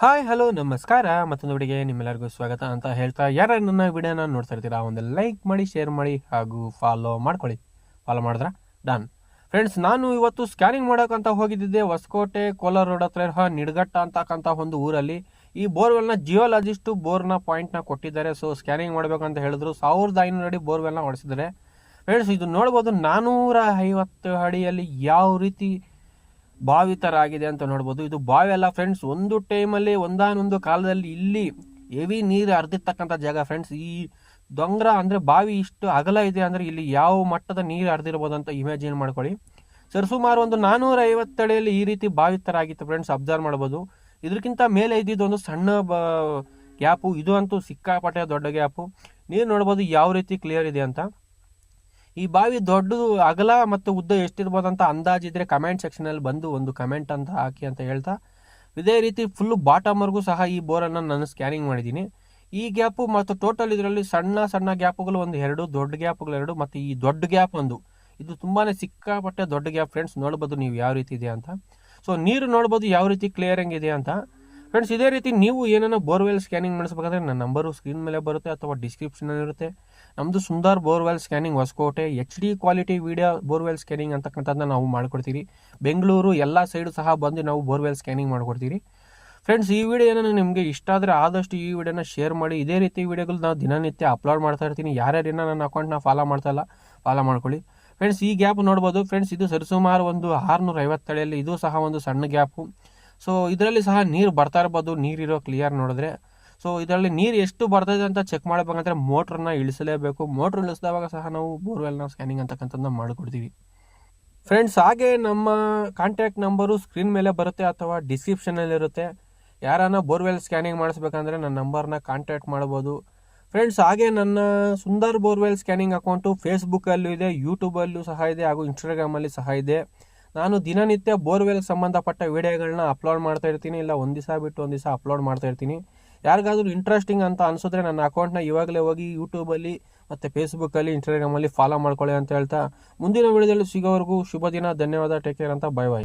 Hi hello ನಮಸ್ಕಾರ ಮತ್ತೊಂದು ವಿಡಿಯೋಗೆ ನಿಮ್ಮೆಲ್ಲರಿಗೂ ಸ್ವಾಗತ ಅಂತ ಹೇಳ್ತಾ ಯಾರು ನನ್ನ ವಿಡಿಯೋನ ನೋಡ್ತಾ ಇರ್ತೀರಾ ಒಂದು ಲೈಕ್ ಮಾಡಿ ಶೇರ್ ಮಾಡಿ ಹಾಗೂ ಫಾಲೋ ಮಾಡಿದ್ರೆ ಡನ್. ಫ್ರೆಂಡ್ಸ್, ನಾನು ಇವತ್ತು ಸ್ಕ್ಯಾನಿಂಗ್ ಮಾಡೋಕ್ಕಂತ ಹೋಗಿದ್ದೆ ಹೊಸಕೋಟೆ ಕೋಲಾರ ರೋಡ್ ಹತ್ರ ಇರೋ ನಿಡ್ಗಟ್ಟ ಅಂತಕ್ಕಂಥ ಒಂದು ಊರಲ್ಲಿ. ಈ ಬೋರ್ವೆಲ್ನ ಜಿಯೋಲಾಜಿಸ್ಟು ಬೋರ್ನ ಪಾಯಿಂಟ್ನ ಕೊಟ್ಟಿದ್ದಾರೆ. ಸೊ ಸ್ಕ್ಯಾನಿಂಗ್ ಮಾಡಬೇಕಂತ ಹೇಳಿದ್ರು. 1500 ಅಡಿ ಬೋರ್ವೆಲ್ನ ಹೊಡಿಸಿದ್ದಾರೆ. ಫ್ರೆಂಡ್ಸ್, ಇದು ನೋಡ್ಬೋದು 450 ಅಡಿಯಲ್ಲಿ ಯಾವ ರೀತಿ ಬಾವಿ ಥರ ಆಗಿದೆ ಅಂತ ನೋಡ್ಬೋದು. ಇದು ಬಾವಿ ಅಲ್ಲ ಫ್ರೆಂಡ್ಸ್, ಒಂದು ಟೈಮಲ್ಲಿ ಒಂದಾನೊಂದು ಕಾಲದಲ್ಲಿ ಇಲ್ಲಿ ಹೆವಿ ನೀರು ಹರಿದಿರ್ತಕ್ಕಂಥ ಜಾಗ ಫ್ರೆಂಡ್ಸ್. ಈ ದೊಂಗ್ರ ಅಂದರೆ ಬಾವಿ ಇಷ್ಟು ಅಗಲ ಇದೆ ಅಂದರೆ ಇಲ್ಲಿ ಯಾವ ಮಟ್ಟದ ನೀರು ಹರಿದಿರ್ಬೋದು ಅಂತ ಇಮ್ಯಾಜಿನ್ ಮಾಡ್ಕೊಳ್ಳಿ. ಸುಮಾರು ಒಂದು 450 ಅಡಿಯಲ್ಲಿ ಈ ರೀತಿ ಬಾವಿ ಥರ ಆಗಿತ್ತು ಫ್ರೆಂಡ್ಸ್. ಅಬ್ಸರ್ವ್ ಮಾಡ್ಬೋದು. ಇದಕ್ಕಿಂತ ಮೇಲೆ ಇದ್ದಿದ್ದು ಒಂದು ಸಣ್ಣ ಗ್ಯಾಪು. ಇದು ಅಂತೂ ಸಿಕ್ಕಾಪಟ್ಟೆ ದೊಡ್ಡ ಗ್ಯಾಪು. ನೀರು ನೋಡ್ಬೋದು ಯಾವ ರೀತಿ ಕ್ಲಿಯರ್ ಇದೆ ಅಂತ. ಈ ಬಾವಿ ದೊಡ್ಡದು ಅಗಲ ಮತ್ತು ಉದ್ದ ಎಷ್ಟಿರ್ಬೋದು ಅಂತ ಅಂದಾಜಿದ್ರೆ ಕಮೆಂಟ್ ಸೆಕ್ಷನಲ್ಲಿ ಬಂದು ಒಂದು ಕಮೆಂಟ್ ಅಂತ ಹಾಕಿ ಅಂತ ಹೇಳ್ತಾ, ಇದೇ ರೀತಿ ಫುಲ್ಲು ಬಾಟಮ್ವರೆಗೂ ಸಹ ಈ ಬೋರನ್ನು ನಾನು ಸ್ಕ್ಯಾನಿಂಗ್ ಮಾಡಿದ್ದೀನಿ. ಈ ಗ್ಯಾಪು ಮತ್ತು ಟೋಟಲ್ ಇದರಲ್ಲಿ ಸಣ್ಣ ಸಣ್ಣ ಗ್ಯಾಪುಗಳು ಒಂದು 2, ದೊಡ್ಡ ಗ್ಯಾಪುಗಳು 2 ಮತ್ತು ಈ ದೊಡ್ಡ ಗ್ಯಾಪ್ ಒಂದು. ಇದು ತುಂಬಾ ಸಿಕ್ಕಾಪಟ್ಟೆ ದೊಡ್ಡ ಗ್ಯಾಪ್ ಫ್ರೆಂಡ್ಸ್. ನೋಡ್ಬೋದು ನೀವು ಯಾವ ರೀತಿ ಇದೆ ಅಂತ. ಸೊ ನೀರು ನೋಡ್ಬೋದು ಯಾವ ರೀತಿ ಕ್ಲಿಯರಿಂಗ್ ಇದೆ ಅಂತ ಫ್ರೆಂಡ್ಸ್. ಇದೇ ರೀತಿ ನೀವು ಏನೇನೋ ಬೋರ್ವೆಲ್ ಸ್ಕ್ಯಾನಿಂಗ್ ಮಾಡಿಸ್ಬೇಕಾದ್ರೆ ನನ್ನ ನಂಬರು ಸ್ಕ್ರೀನ್ ಮೇಲೆ ಬರುತ್ತೆ ಅಥವಾ ಡಿಸ್ಕ್ರಿಪ್ಷನಲ್ಲಿ ಇರುತ್ತೆ. ನಮ್ಮದು Sundar borewell scanning Hosakote HD quality video borewell scanning ಅಂತಕ್ಕಂಥದ್ದನ್ನ ನಾವು ಮಾಡ್ಕೊಡ್ತೀವಿ. ಬೆಂಗಳೂರು ಎಲ್ಲ ಸೈಡು ಸಹ ಬಂದು ನಾವು ಬೋರ್ವೆಲ್ ಸ್ಕ್ಯಾನಿಂಗ್ ಮಾಡ್ಕೊಡ್ತೀವಿ ಫ್ರೆಂಡ್ಸ್. ಈ ವಿಡಿಯೋ ಏನೋ ನಿಮಗೆ ಇಷ್ಟ ಆದರೆ ಆದಷ್ಟು ಈ ವಿಡಿಯೋನ ಶೇರ್ ಮಾಡಿ. ಇದೇ ರೀತಿ ವಿಡಿಯೋಗಳು ನಾವು ದಿನನಿತ್ಯ ಅಪ್ಲೋಡ್ ಮಾಡ್ತಾ ಇರ್ತೀನಿ. ಯಾರ್ಯಾರೇನೋ ನನ್ನ ಅಕೌಂಟ್ನ ಫಾಲೋ ಮಾಡ್ತಾ ಇಲ್ಲ, ಫಾಲೋ ಮಾಡ್ಕೊಳ್ಳಿ ಫ್ರೆಂಡ್ಸ್. ಈ ಗ್ಯಾಪ್ ನೋಡ್ಬೋದು ಫ್ರೆಂಡ್ಸ್, ಇದು ಸರಿಸುಮಾರು ಒಂದು 650 ಅಡಿಯಲ್ಲಿ. ಇದು ಸಹ ಒಂದು ಸಣ್ಣ ಗ್ಯಾಪು. ಸೊ ಇದರಲ್ಲಿ ಸಹ ನೀರು ಬರ್ತಾ ಇರ್ಬೋದು, ನೀರಿರೋ ಕ್ಲಿಯರ್ ನೋಡಿದ್ರೆ. ಸೊ ಇದರಲ್ಲಿ ನೀರು ಎಷ್ಟು ಬರ್ತದೆ ಅಂತ ಚೆಕ್ ಮಾಡಬೇಕಂದ್ರೆ ಮೋಟ್ರನ್ನ ಇಳಿಸಲೇಬೇಕು. ಮೋಟ್ರ್ ಇಳಿಸಿದವಾಗ ಸಹ ನಾವು ಬೋರ್ವೆಲ್ನ ಸ್ಕ್ಯಾನಿಂಗ್ ಅಂತಕ್ಕಂಥದ್ದನ್ನ ಮಾಡಿಕೊಡ್ತೀವಿ ಫ್ರೆಂಡ್ಸ್. ಹಾಗೆ ನಮ್ಮ ಕಾಂಟ್ಯಾಕ್ಟ್ ನಂಬರು ಸ್ಕ್ರೀನ್ ಮೇಲೆ ಬರುತ್ತೆ ಅಥವಾ ಡಿಸ್ಕ್ರಿಪ್ಷನಲ್ಲಿರುತ್ತೆ. ಯಾರನ್ನ ಬೋರ್ವೆಲ್ ಸ್ಕ್ಯಾನಿಂಗ್ ಮಾಡಿಸ್ಬೇಕಂದ್ರೆ ನನ್ನ ನಂಬರ್ನ ಕಾಂಟ್ಯಾಕ್ಟ್ ಮಾಡ್ಬೋದು ಫ್ರೆಂಡ್ಸ್. ಹಾಗೆ ನನ್ನ ಸುಂದರ್ ಬೋರ್ವೆಲ್ ಸ್ಕ್ಯಾನಿಂಗ್ ಅಕೌಂಟು ಫೇಸ್ಬುಕ್ಕಲ್ಲೂ ಇದೆ, ಯೂಟ್ಯೂಬಲ್ಲೂ ಸಹ ಇದೆ ಹಾಗೂ ಇನ್ಸ್ಟಾಗ್ರಾಮಲ್ಲಿ ಸಹ ಇದೆ. ನಾನು ದಿನನಿತ್ಯ ಬೋರ್ವೆಲ್ ಸಂಬಂಧಪಟ್ಟ ವಿಡಿಯೋಗಳನ್ನ ಅಪ್ಲೋಡ್ ಮಾಡ್ತಾ ಇರ್ತೀನಿ. ಇಲ್ಲ ಒಂದು ದಿವಸ ಬಿಟ್ಟು ಒಂದು ದಿವಸ ಅಪ್ಲೋಡ್ ಮಾಡ್ತಾ ಇರ್ತೀನಿ. ಯಾರಿಗಾದ್ರೂ ಇಂಟ್ರೆಸ್ಟಿಂಗ್ ಅಂತ ಅನಿಸಿದ್ರೆ ನನ್ನ ಅಕೌಂಟ್ನ ಇವಾಗಲೇ ಹೋಗಿ ಯೂಟ್ಯೂಬಲ್ಲಿ ಮತ್ತು ಫೇಸ್ಬುಕ್ಕಲ್ಲಿ ಇನ್ಸ್ಟಾಗ್ರಾಮಲ್ಲಿ ಫಾಲೋ ಮಾಡ್ಕೊಳ್ಳಿ ಅಂತ ಹೇಳ್ತಾ ಮುಂದಿನ ವಿಡಿಯೋದಲ್ಲಿ ಸಿಗೋವರೆಗೂ ಶುಭ ದಿನ. ಧನ್ಯವಾದ. ಟೇಕ್ ಕೇರ್ ಅಂತ. ಬಾಯ್ ಬಾಯ್.